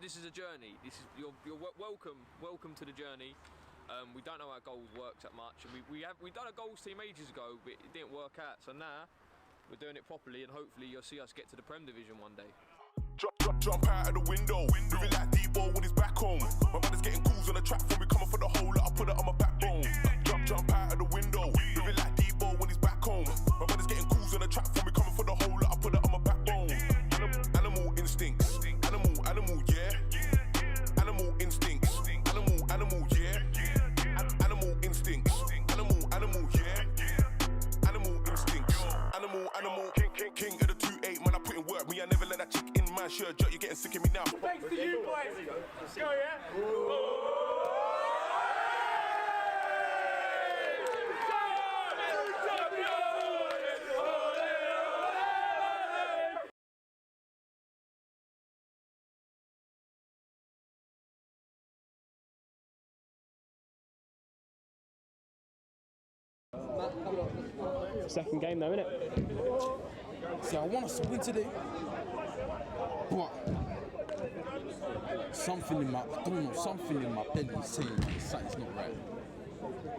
this is a journey. You're welcome to the journey. We don't know how goals works that much, and we done a goals team ages ago, but it didn't work out. So now we're doing it properly, and hopefully you'll see us get to the Prem Division one day. Jump out of the window, moving like D-ball when he's back home. My brother's getting calls on the track for me, coming for the hole, I put it on my backbone. Jump out of the window, moving like D-ball when he's back home. My brother's getting calls on the track for me, coming for the hole, I put it on my backbone. Animal instincts, animal, yeah. Animal instincts, animal, yeah. Animal instincts, animal, yeah. Animal instincts, animal. King of the 2-8, man, I put in work. Me, I never let that chick in my shirt. You're getting sick of me now. Thanks to you, boys. Let's go, yeah? Second game though, innit? See, I want us to win today, but something in my belly is saying that something's not right.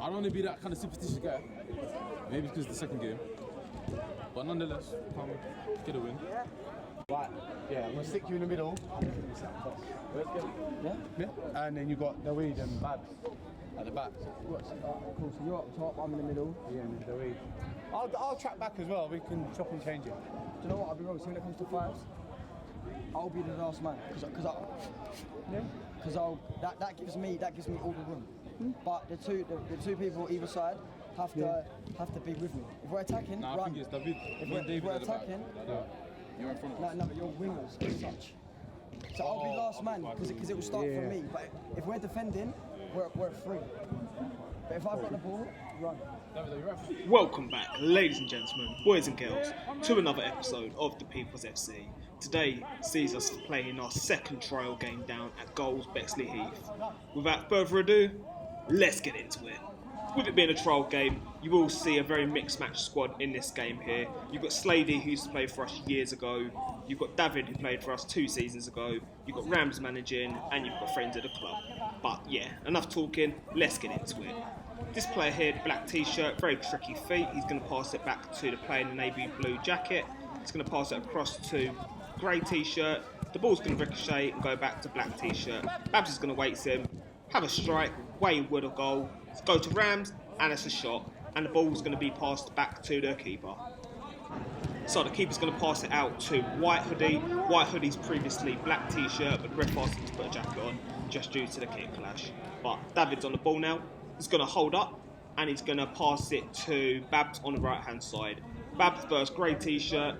I don't want to be that kind of superstitious guy. Maybe because it's the second game, but nonetheless, come get a win. Right, yeah, I'm going to stick you in the middle. Yeah? And then you got the weed and Babs at the back. Cool, so you're up top, I'm in the middle. Yeah, and the weed. I'll track back as well, we can chop and change it. Do you know what, I'll be honest, when it comes to 5'S, I'll be the last man, because that gives me all the room. But the two people either side have to be with me. If we're attacking, I run. think it's David. If we're attacking, You're in front of us. no, but you're wingers as such. So I'll be last man because it will start from me. But if we're defending, we're free. But if I've got the ball, run. Welcome back, ladies and gentlemen, boys and girls, to another episode of the 5'S FC. Today sees us playing our second trial game down at Goals Bexley Heath. Without further ado, let's get into it. With it being a trial game, you will see a very mixed match squad in this game here. You've got Slady, who used to play for us years ago. You've got David, who played for us 2 seasons ago. You've got Rams managing, and you've got friends of the club. But yeah, enough talking, let's get into it. This player here, black t-shirt, very tricky feet. He's going to pass it back to the player in the navy blue jacket. He's going to pass it across to grey t-shirt. The ball's going to ricochet and go back to black t-shirt. Babs is going to wait him, have a strike, wayward a goal. Go to Rams, and it's a shot. And the ball's going to be passed back to the keeper. So the keeper's going to pass it out to White Hoodie. White Hoodie's previously black t-shirt, but ref asked him to put a jacket on just due to the kick clash. But David's on the ball now. He's going to hold up, and he's going to pass it to Babs on the right-hand side. Babs versus grey t-shirt.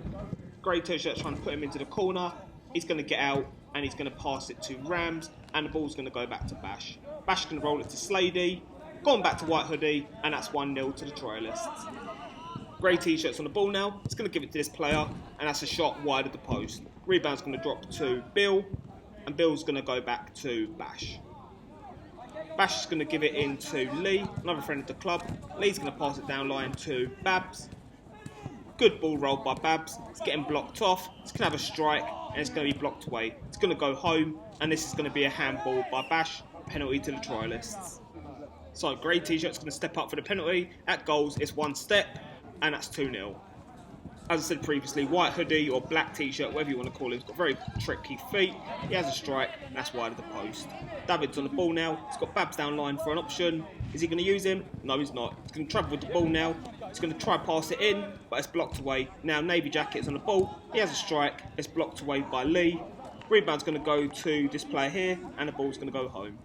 Grey t-shirt trying to put him into the corner. He's going to get out, and he's going to pass it to Rams, and the ball's going to go back to Bash. Bash is going to roll it to Slady. Going back to White Hoodie, and that's 1-0 to the Trialists. Grey t-shirt's on the ball now. He's going to give it to this player, and that's a shot wide of the post. Rebound's going to drop to Bill, and Bill's going to go back to Bash. Bash is going to give it in to Lee, another friend of the club. Lee's going to pass it down line to Babs. Good ball rolled by Babs. It's getting blocked off. It's going to have a strike, and it's going to be blocked away. It's going to go home, and this is going to be a handball by Bash. Penalty to the Trialists. So grey t-shirt's going to step up for the penalty. At goals, it's 1 step, and that's 2-0. As I said previously, White Hoodie or black t-shirt, whatever you want to call it, he's got very tricky feet. He has a strike, and that's wide of the post. David's on the ball now. He's got Babs down line for an option. Is he going to use him? No, he's not. He's going to travel with the ball now. He's going to try and pass it in, but it's blocked away. Now Navy Jacket's on the ball. He has a strike. It's blocked away by Lee. Rebound's going to go to this player here, and the ball's going to go home.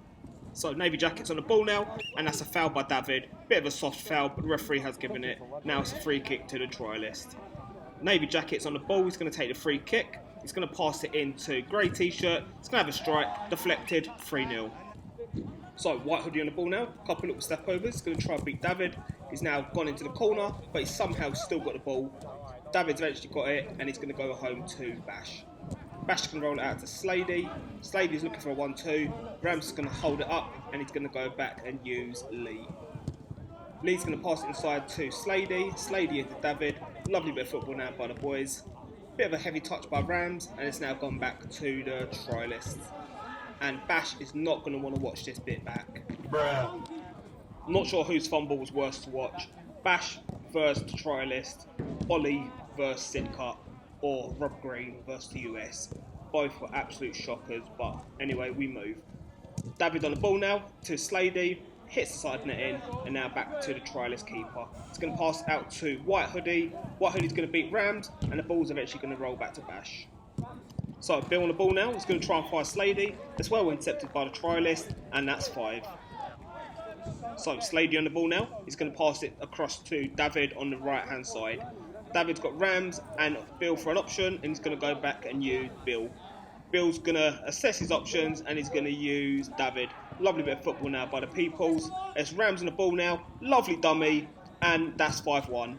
So Navy Jacket's on the ball now, and that's a foul by David. Bit of a soft foul, but the referee has given it. Now it's a free kick to the Trialist. Navy Jacket's on the ball. He's going to take the free kick. He's going to pass it into grey t-shirt. He's going to have a strike, deflected, 3-0. So White Hoodie on the ball now. Couple little step overs. He's going to try and beat David. He's now gone into the corner, but he's somehow still got the ball. David's eventually got it, and he's going to go home to Bash. Bash can roll it out to Slady. Slady's looking for a 1-2. Rams is going to hold it up, and he's going to go back and use Lee. Lee's going to pass it inside to Slady. Slady into David. Lovely bit of football now by the boys. Bit of a heavy touch by Rams, and it's now gone back to the Trialists. and Bash is not going to want to watch this bit back. I'm not sure whose fumble was worse to watch. Bash versus the Trialist, Ollie versus Sidcup, or Rob Green versus the US. Both were absolute shockers, but anyway, we move. David on the ball now to Slady, hits the side net in, and now back to the Trialist keeper. It's going to pass out to White Hoodie. White Hoodie's going to beat Rams, and the ball's eventually going to roll back to Bash. So Bill on the ball now. He's going to try and fire Slady. That's well intercepted by the Trialist, and that's 5. So Slady on the ball now. He's going to pass it across to David on the right hand side. David's got Rams and Bill for an option, and he's going to go back and use Bill. Bill's going to assess his options, and he's going to use David. Lovely bit of football now by the Peoples. There's Rams on the ball now. Lovely dummy, and that's 5-1.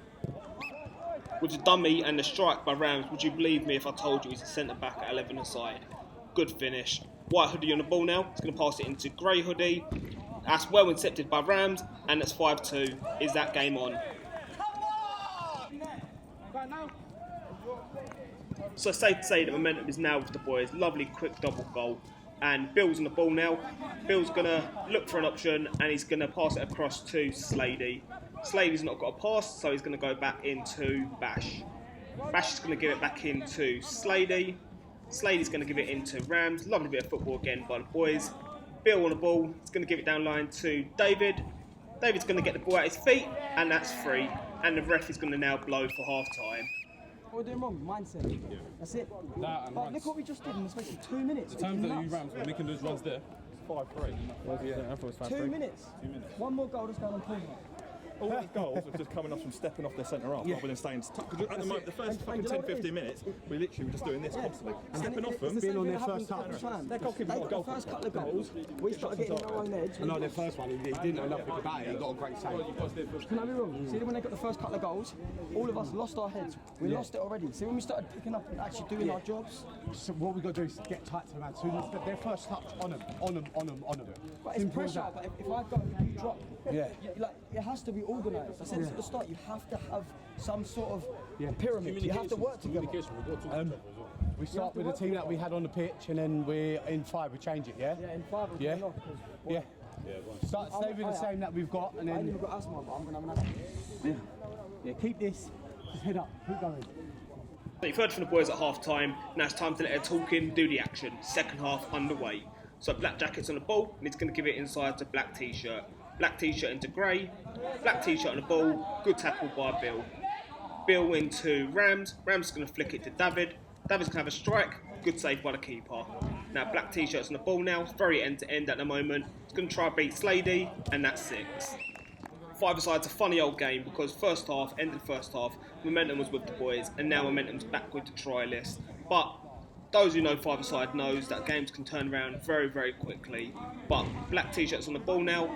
With the dummy and the strike by Rams, would you believe me if I told you he's a centre-back at 11 aside? Good finish. White Hoodie on the ball now. He's going to pass it into Grey Hoodie. That's well intercepted by Rams, and that's 5-2. Is that game on? So safe to say the momentum is now with the boys. Lovely quick double goal. And Bill's on the ball now. Bill's going to look for an option, and he's going to pass it across to Slady. Slady's not got a pass, so he's going to go back into Bash. Bash is going to give it back into Slady. Slady's going to give it into Rams. Lovely bit of football again by the boys. Bill on the ball. He's going to give it down line to David. David's going to get the ball at his feet, and that's 3. And the ref is going to now blow for half time. What we're doing wrong, mindset. Yeah. That's it. But look what we just did in the space of 2 minutes. The times that you Rams were making those runs there, 5-3. Yeah, I thought it was 5-3. 2 minutes. 2 minutes. One more goal that's going on corner. All these goals are just coming off from stepping off their centre half rather than staying stuck. Because at the moment, the first fucking 10-15 minutes, we literally were just doing this constantly. Stepping off them, being on their first touch. Their goalkeeper got a goal. The first couple of goals, we started getting our own edge. No, their first one, he didn't know nothing about it. He got a great save. Can I be wrong? See, when they got the first couple of goals, all of us lost our heads. We lost it already. See, when we started picking up and actually doing our jobs. So what we got to do is get tight to them. As soon as their first touch, on them. But it's pressure. But if I go, you drop. Yeah. Like, it has to be organised. I said at the start, you have to have some sort of pyramid. You have to work together. We start with the team that we had on the pitch, and then we're in 5. We change it. Yeah. Yeah, in 5. Yeah. Stay with the same that we've got, and then. I ain't even got asthma, but I'm gonna have an Yeah. Keep this. Just head up. Keep going. So you've heard from the boys at half time. Now it's time to let their talking do the action. Second half underway. So Black Jacket's on the ball, and he's going to give it inside to Black T-shirt. Black T-shirt into Grey. Black T-shirt on the ball. Good tackle by Bill. Bill into Rams. Rams is going to flick it to David. David's going to have a strike. Good save by the keeper. Now Black T-shirt's on the ball now. It's very end-to-end at the moment. He's going to try and beat Slady, and that's 6. 5-a-side's a funny old game because first half, end of the first half, momentum was with the boys, and now momentum's back with the Trialists. But those who know 5-a-side knows that games can turn around very, very quickly. But Black T-shirt's on the ball now.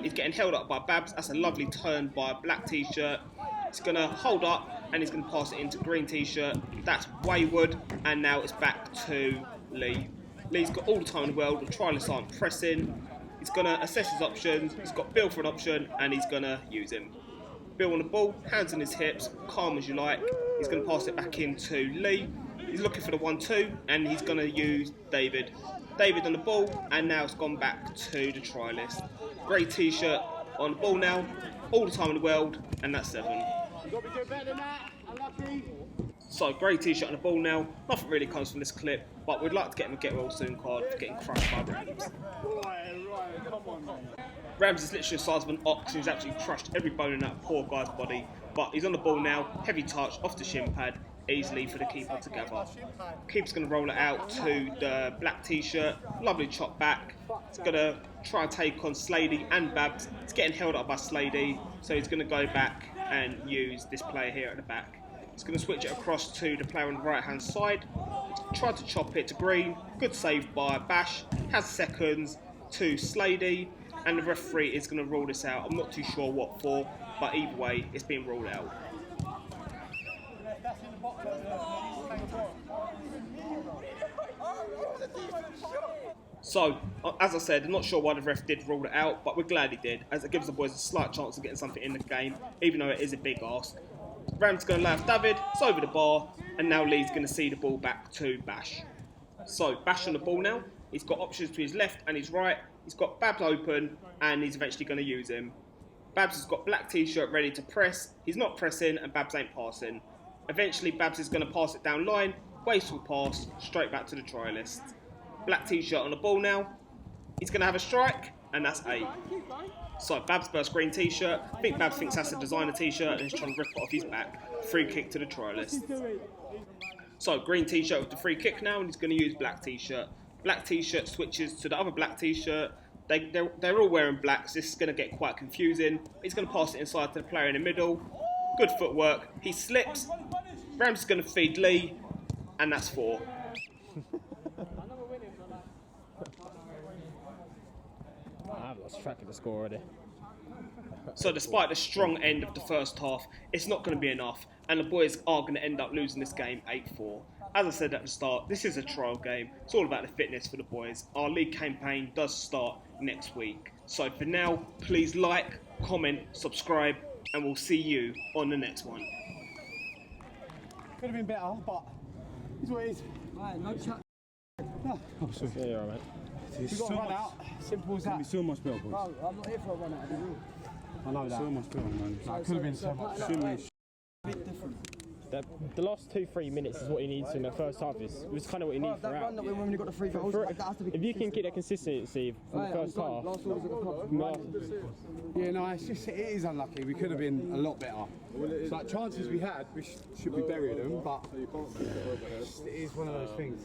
He's getting held up by Babs. That's a lovely turn by Black T-shirt. He's going to hold up, and he's going to pass it into Green T-shirt. That's wayward, and now it's back to Lee. Lee's got all the time in the world. The Trialists aren't pressing. He's going to assess his options. He's got Bill for an option, and he's going to use him. Bill on the ball, hands on his hips, calm as you like. He's going to pass it back into Lee. He's looking for the 1-2, and he's going to use David. David on the ball, and now it's gone back to the Trialist. Grey T-shirt on the ball now, all the time in the world, and that's 7. You've got to be doing better than that. Unlucky. So, Grey T-shirt on the ball now. Nothing really comes from this clip, but we'd like to get him a get well soon card for getting crushed by Rams. Right, come on, man. Rams is literally the size of an ox who's actually crushed every bone in that poor guy's body. But he's on the ball now, heavy touch off the shin pad, easily for the keeper to gather. Keeper's going to roll it out to the Black T-shirt, lovely chop back. He's going to try and take on Slady and Babs. He's getting held up by Slady, so he's going to go back and use this player here at the back. He's going to switch it across to the player on the right hand side. Tried to chop it to Green, good save by Bash, has seconds to Slady, and the referee is going to rule this out. I'm not too sure what for, but either way, it's been ruled out. So, as I said, I'm not sure why the ref did rule it out, but we're glad he did, as it gives the boys a slight chance of getting something in the game, even though it is a big ask. Rams going to allow David, it's over the bar, and now Lee's going to see the ball back to Bash. So, Bash on the ball now. He's got options to his left and his right. He's got Babs open, and he's eventually going to use him. Babs has got black t-shirt ready to press. He's not pressing, and Babs ain't passing. Eventually, Babs is going to pass it down line. Wasteful pass, straight back to the trialist. Black t-shirt on the ball now. He's going to have a strike, and that's 8. So Babs burst green t-shirt. I think Babs thinks that's a designer t-shirt and he's trying to rip it off his back. Free kick to the trialist. So green t-shirt with the free kick now, and he's going to use black t-shirt. Black t-shirt switches to the other black t-shirt. They're all wearing blacks. This is going to get quite confusing. He's going to pass it inside to the player in the middle. Good footwork. He slips. Rams is going to feed Lee, and that's 4. I've lost track of the score already. So despite the strong end of the first half, it's not going to be enough, and the boys are going to end up losing this game 8-4. As I said at the start, this is a trial game. It's all about the fitness for the boys. Our league campaign does start next week. So for now, please like, comment, subscribe, and we'll see you on the next one. Could have been better, but it's what it is. Right, no chat. No. Oh, sorry. Yeah, you're all right, mate. We've got to run out. Simple as that. It's so much better, boys. Bro, I'm not here for a run out of the rule. I know that. So much better, man. It could have been so much. A bit different. The last 2-3 minutes is what you need in the first half. It was kind of what you need That throughout. run that we when we got the free goals, that has to be If you can keep that consistency from the first half, last orders at the club. Yeah, no, it's just, it is unlucky. We could have been a lot better. It's like chances we had, we should be burying them, but it is one of those things.